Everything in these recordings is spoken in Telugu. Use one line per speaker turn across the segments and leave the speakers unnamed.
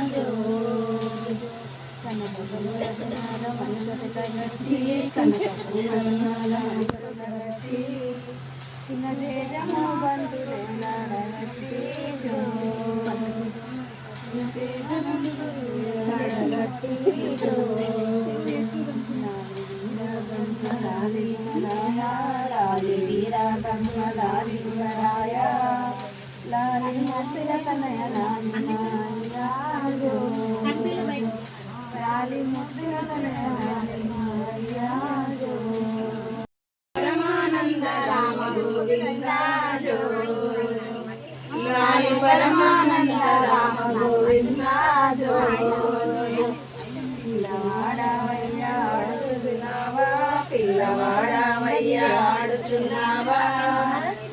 జో కనకపురనార మణికటగట్టి కనకపురనార మణికటగట్టి చిన్న తేజము బంధులెన్నడగట్టి జో చిన్న తేజము బంధులెన్నడగట్టి జో రాజి వీర బ్రహ్మదారి వరాయ లాలి ముద్దుల కనయ లాలి లాలి ముద్దుల కనయ లాలి పరమానంద రామ గోవింద జో లాలి పరమానంద రామ గోవింద జో పిల్లవాడవయ్యా ఆడుచున్నావా పిల్లవాడవయ్యా ఆడుచున్నావా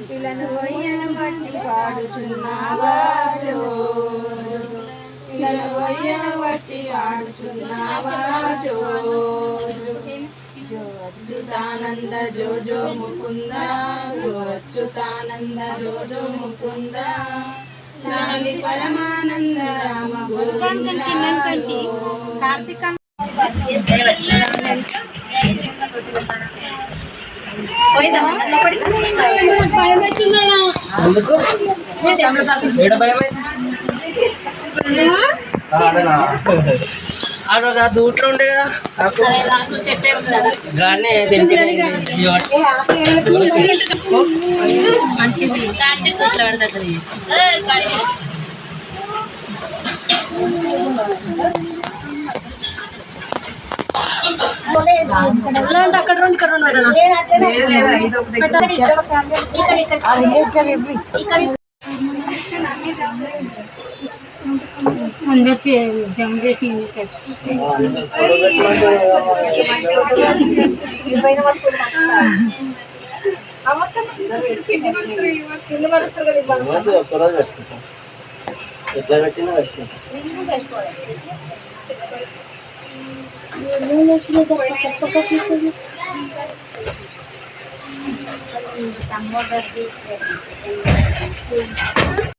పిల్లను వయ్యను బట్టి పాడుచున్నావా జో పిల్లను వయ్యను బట్టి ఆడుచున్నావా జో జో అచ్యుతానంద జో జో ముకుంద జో అచ్యుతానంద జో జో ముకుంద లాలి పరమానంద రామ గోవింద కార్తీక
దూట్లో ఉండే కదా
మంచిది అక్కడ రెండు ఇక్కడ అందరు జమ చేసి
ఎట్లా పెట్టినా
చెప్పక